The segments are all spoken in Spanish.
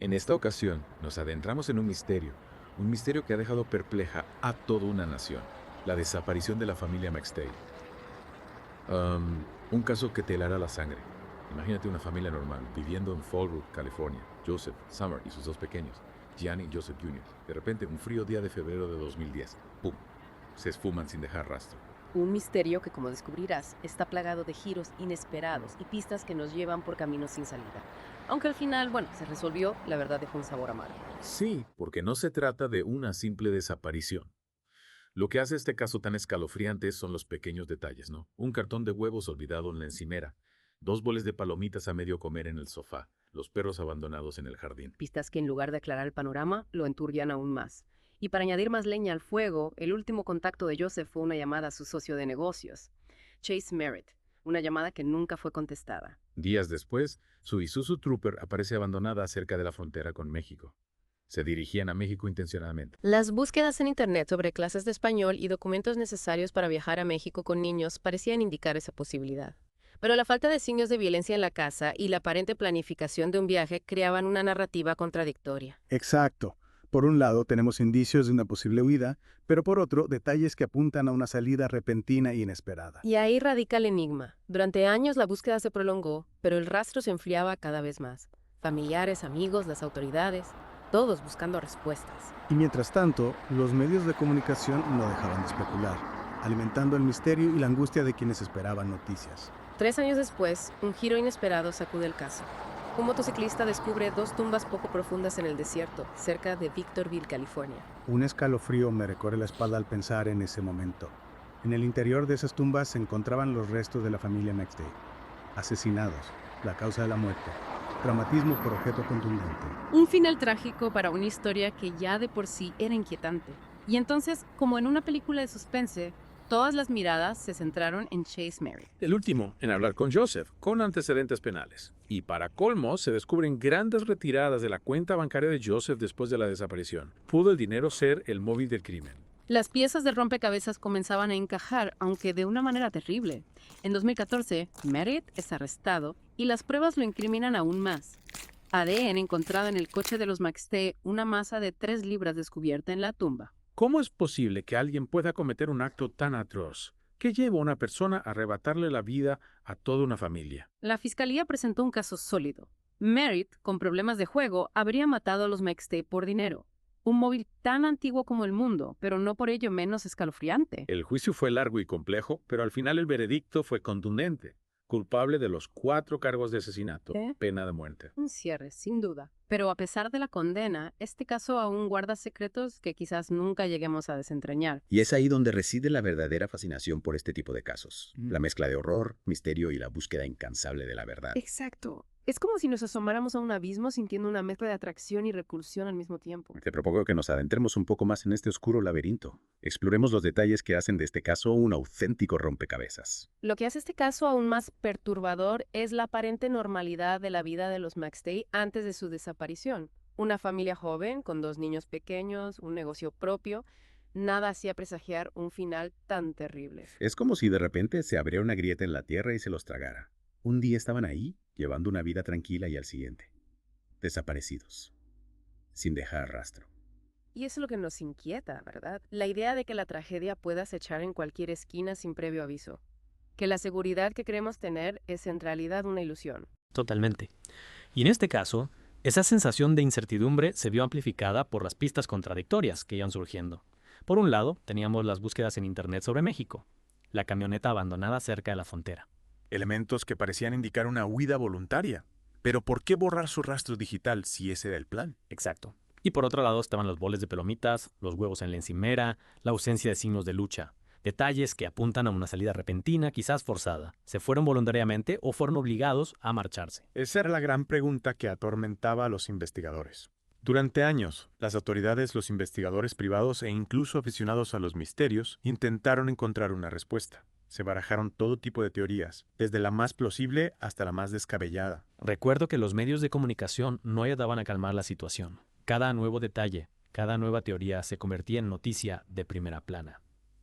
En esta ocasión, nos adentramos en un misterio que ha dejado perpleja a toda una nación, la desaparición de la familia McStay. Un caso que te helará la sangre. Imagínate una familia normal, viviendo en Fallbrook, California. Joseph, Summer y sus dos pequeños, Gianni y Joseph Jr. De repente, un frío día de febrero de 2010, ¡pum!, se esfuman sin dejar rastro. Un misterio que, como descubrirás, está plagado de giros inesperados y pistas que nos llevan por caminos sin salida. Aunque al final, bueno, se resolvió, la verdad dejó un sabor amargo. Sí, porque no se trata de una simple desaparición. Lo que hace este caso tan escalofriante son los pequeños detalles, ¿no? Un cartón de huevos olvidado en la encimera, dos boles de palomitas a medio comer en el sofá, los perros abandonados en el jardín. Pistas que en lugar de aclarar el panorama, lo enturbian aún más. Y para añadir más leña al fuego, el último contacto de Joseph fue una llamada a su socio de negocios, Chase Merritt, una llamada que nunca fue contestada. Días después, su Isuzu Trooper aparece abandonada cerca de la frontera con México. Se dirigían a México intencionadamente. Las búsquedas en Internet sobre clases de español y documentos necesarios para viajar a México con niños parecían indicar esa posibilidad. Pero la falta de signos de violencia en la casa y la aparente planificación de un viaje creaban una narrativa contradictoria. Exacto. Por un lado, tenemos indicios de una posible huida, pero por otro, detalles que apuntan a una salida repentina e inesperada. Y ahí radica el enigma. Durante años la búsqueda se prolongó, pero el rastro se enfriaba cada vez más. Familiares, amigos, las autoridades, todos buscando respuestas. Y mientras tanto, los medios de comunicación no dejaban de especular, alimentando el misterio y la angustia de quienes esperaban noticias. 3 años después, un giro inesperado sacude el caso. Un motociclista descubre dos tumbas poco profundas en el desierto, cerca de Victorville, California. Un escalofrío me recorre la espalda al pensar en ese momento. En el interior de esas tumbas se encontraban los restos de la familia McStay, asesinados, la causa de la muerte, traumatismo por objeto contundente. Un final trágico para una historia que ya de por sí era inquietante. Y entonces, como en una película de suspense, todas las miradas se centraron en Chase Merritt. El último en hablar con Joseph, con antecedentes penales. Y para colmo, se descubren grandes retiradas de la cuenta bancaria de Joseph después de la desaparición. ¿Pudo el dinero ser el móvil del crimen? Las piezas del rompecabezas comenzaban a encajar, aunque de una manera terrible. En 2014, Merritt es arrestado y las pruebas lo incriminan aún más. ADN encontrado en el coche de los McStay, una masa de 3 libras descubierta en la tumba. ¿Cómo es posible que alguien pueda cometer un acto tan atroz? ¿Qué lleva a una persona a arrebatarle la vida a toda una familia? La fiscalía presentó un caso sólido. Merritt, con problemas de juego, habría matado a los McStay por dinero. Un móvil tan antiguo como el mundo, pero no por ello menos escalofriante. El juicio fue largo y complejo, pero al final el veredicto fue contundente. Culpable de los 4 cargos de asesinato, ¿Qué? pena de muerte. Un cierre, sin duda. Pero a pesar de la condena, este caso aún guarda secretos que quizás nunca lleguemos a desentrañar. Y es ahí donde reside la verdadera fascinación por este tipo de casos. Mm. La mezcla de horror, misterio y la búsqueda incansable de la verdad. Exacto. Es como si nos asomáramos a un abismo sintiendo una mezcla de atracción y repulsión al mismo tiempo. Te propongo que nos adentremos un poco más en este oscuro laberinto. Exploremos los detalles que hacen de este caso un auténtico rompecabezas. Lo que hace este caso aún más perturbador es la aparente normalidad de la vida de los McStay antes de su desaparición. Una familia joven, con 2 niños pequeños, un negocio propio, nada hacía presagiar un final tan terrible. Es como si de repente se abriera una grieta en la tierra y se los tragara. Un día estaban ahí, llevando una vida tranquila y al siguiente, desaparecidos, sin dejar rastro. Y eso es lo que nos inquieta, ¿verdad? La idea de que la tragedia pueda acechar en cualquier esquina sin previo aviso. Que la seguridad que creemos tener es en realidad una ilusión. Totalmente. Y en este caso, esa sensación de incertidumbre se vio amplificada por las pistas contradictorias que iban surgiendo. Por un lado, teníamos las búsquedas en Internet sobre México, la camioneta abandonada cerca de la frontera. Elementos que parecían indicar una huida voluntaria. Pero ¿por qué borrar su rastro digital si ese era el plan? Exacto. Y por otro lado estaban los boles de palomitas, los huevos en la encimera, la ausencia de signos de lucha. Detalles que apuntan a una salida repentina, quizás forzada. ¿Se fueron voluntariamente o fueron obligados a marcharse? Esa era la gran pregunta que atormentaba a los investigadores. Durante años, las autoridades, los investigadores privados e incluso aficionados a los misterios intentaron encontrar una respuesta. Se barajaron todo tipo de teorías, desde la más plausible hasta la más descabellada. Recuerdo que los medios de comunicación no ayudaban a calmar la situación. Cada nuevo detalle, cada nueva teoría se convertía en noticia de primera plana.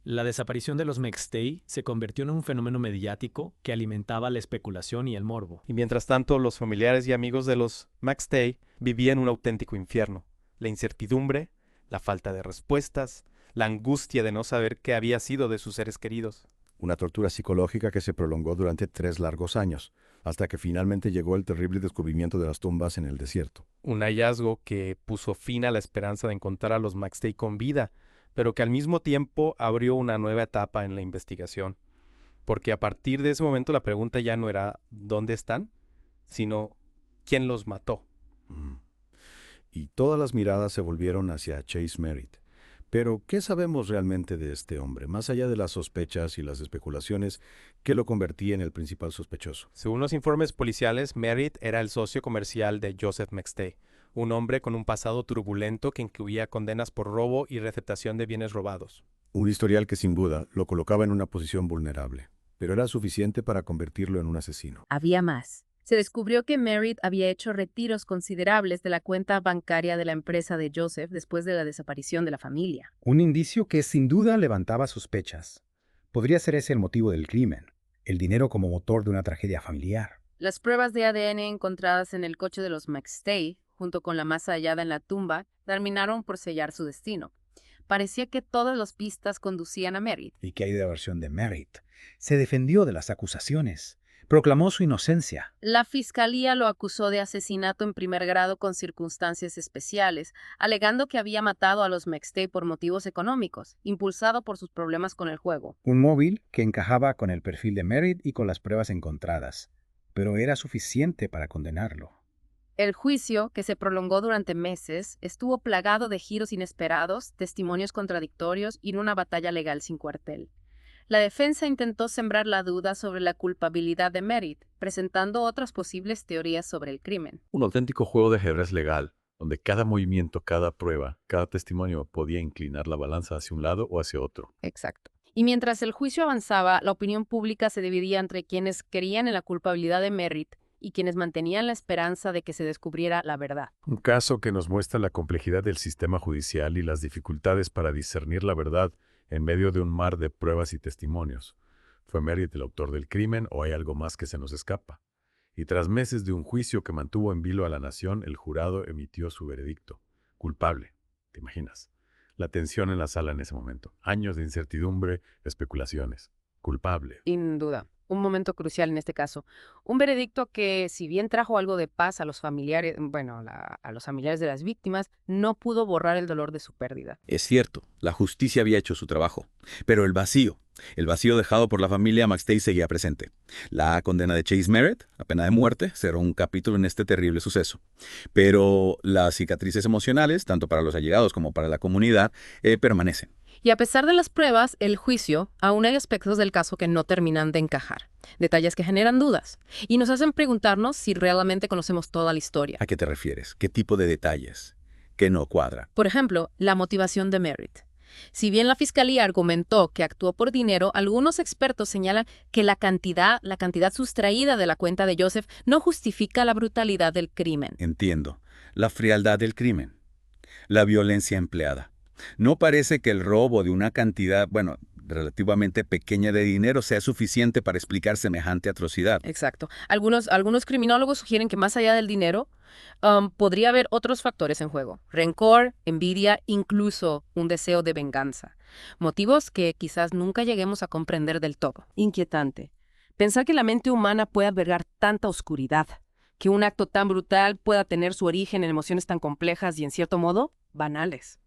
La desaparición de los McStay se convirtió en un fenómeno mediático que alimentaba la especulación y el morbo. Y mientras tanto, los familiares y amigos de los McStay vivían un auténtico infierno. La incertidumbre, la falta de respuestas, la angustia de no saber qué había sido de sus seres queridos. Una tortura psicológica que se prolongó durante 3 largos años, hasta que finalmente llegó el terrible descubrimiento de las tumbas en el desierto. Un hallazgo que puso fin a la esperanza de encontrar a los McStay con vida, pero que al mismo tiempo abrió una nueva etapa en la investigación. Porque a partir de ese momento la pregunta ya no era ¿dónde están?, sino ¿quién los mató? Y todas las miradas se volvieron hacia Chase Merritt. Pero, ¿qué sabemos realmente de este hombre, más allá de las sospechas y las especulaciones que lo convertía en el principal sospechoso? Según los informes policiales, Merritt era el socio comercial de Joseph McStay, un hombre con un pasado turbulento que incluía condenas por robo y receptación de bienes robados. Un historial que sin duda lo colocaba en una posición vulnerable, pero era suficiente para convertirlo en un asesino. Había más. Se descubrió que Merritt había hecho retiros considerables de la cuenta bancaria de la empresa de Joseph después de la desaparición de la familia. Un indicio que sin duda levantaba sospechas. Podría ser ese el motivo del crimen, el dinero como motor de una tragedia familiar. Las pruebas de ADN encontradas en el coche de los McStay, junto con la masa hallada en la tumba, terminaron por sellar su destino. Parecía que todas las pistas conducían a Merritt. ¿Y qué hay de la versión de Merritt? Se defendió de las acusaciones. Proclamó su inocencia. La fiscalía lo acusó de asesinato en primer grado con circunstancias especiales, alegando que había matado a los McStay por motivos económicos, impulsado por sus problemas con el juego. Un móvil que encajaba con el perfil de Merritt y con las pruebas encontradas, pero era suficiente para condenarlo. El juicio, que se prolongó durante meses, estuvo plagado de giros inesperados, testimonios contradictorios y una batalla legal sin cuartel. La defensa intentó sembrar la duda sobre la culpabilidad de Merritt, presentando otras posibles teorías sobre el crimen. Un auténtico juego de ajedrez legal, donde cada movimiento, cada prueba, cada testimonio podía inclinar la balanza hacia un lado o hacia otro. Exacto. Y mientras el juicio avanzaba, la opinión pública se dividía entre quienes creían en la culpabilidad de Merritt y quienes mantenían la esperanza de que se descubriera la verdad. Un caso que nos muestra la complejidad del sistema judicial y las dificultades para discernir la verdad en medio de un mar de pruebas y testimonios. ¿Fue Merritt el autor del crimen o hay algo más que se nos escapa? Y tras meses de un juicio que mantuvo en vilo a la nación, el jurado emitió su veredicto. Culpable. ¿Te imaginas? La tensión en la sala en ese momento. Años de incertidumbre, especulaciones. Culpable. Sin duda. Un momento crucial en este caso. Un veredicto que, si bien trajo algo de paz a los familiares, a los familiares de las víctimas, no pudo borrar el dolor de su pérdida. Es cierto, la justicia había hecho su trabajo, pero el vacío dejado por la familia McStay seguía presente. La condena de Chase Merritt, la pena de muerte, cerró un capítulo en este terrible suceso. Pero las cicatrices emocionales, tanto para los allegados como para la comunidad, permanecen. Y a pesar de las pruebas, el juicio, aún hay aspectos del caso que no terminan de encajar. Detalles que generan dudas y nos hacen preguntarnos si realmente conocemos toda la historia. ¿A qué te refieres? ¿Qué tipo de detalles? ¿Qué no cuadra? Por ejemplo, la motivación de Merritt. Si bien la fiscalía argumentó que actuó por dinero, algunos expertos señalan que la cantidad sustraída de la cuenta de Joseph no justifica la brutalidad del crimen. Entiendo. La frialdad del crimen. La violencia empleada. No parece que el robo de una cantidad, relativamente pequeña de dinero sea suficiente para explicar semejante atrocidad. Exacto. Algunos criminólogos sugieren que más allá del dinero, podría haber otros factores en juego. Rencor, envidia, incluso un deseo de venganza. Motivos que quizás nunca lleguemos a comprender del todo. Inquietante. Pensar que la mente humana puede albergar tanta oscuridad, que un acto tan brutal pueda tener su origen en emociones tan complejas y, en cierto modo, banales.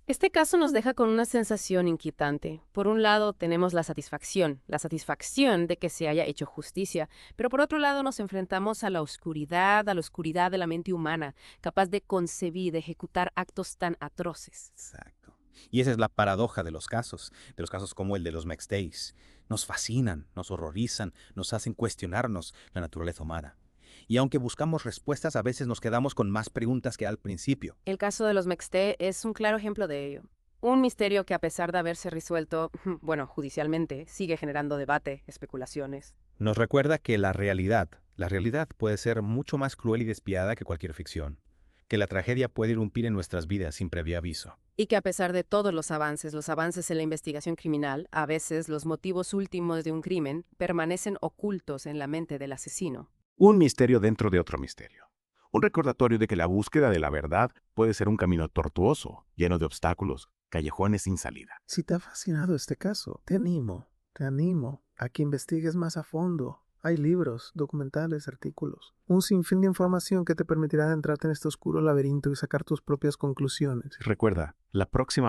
Este caso nos deja con una sensación inquietante. Por un lado tenemos la satisfacción de que se haya hecho justicia, pero por otro lado nos enfrentamos a la oscuridad de la mente humana, capaz de concebir, de ejecutar actos tan atroces. Exacto. Y esa es la paradoja de los casos como el de los McStays. Nos fascinan, nos horrorizan, nos hacen cuestionarnos la naturaleza humana. Y aunque buscamos respuestas, a veces nos quedamos con más preguntas que al principio. El caso de los McStay es un claro ejemplo de ello. Un misterio que, a pesar de haberse resuelto, judicialmente, sigue generando debate, especulaciones. Nos recuerda que la realidad puede ser mucho más cruel y despiadada que cualquier ficción. que la tragedia puede irrumpir en nuestras vidas sin previo aviso. Y que a pesar de todos los avances en la investigación criminal, a veces los motivos últimos de un crimen permanecen ocultos en la mente del asesino. Un misterio dentro de otro misterio. Un recordatorio de que la búsqueda de la verdad puede ser un camino tortuoso, lleno de obstáculos, callejones sin salida. Si te ha fascinado este caso, te animo a que investigues más a fondo. Hay libros, documentales, artículos, un sinfín de información que te permitirá adentrarte en este oscuro laberinto y sacar tus propias conclusiones. Recuerda, la próxima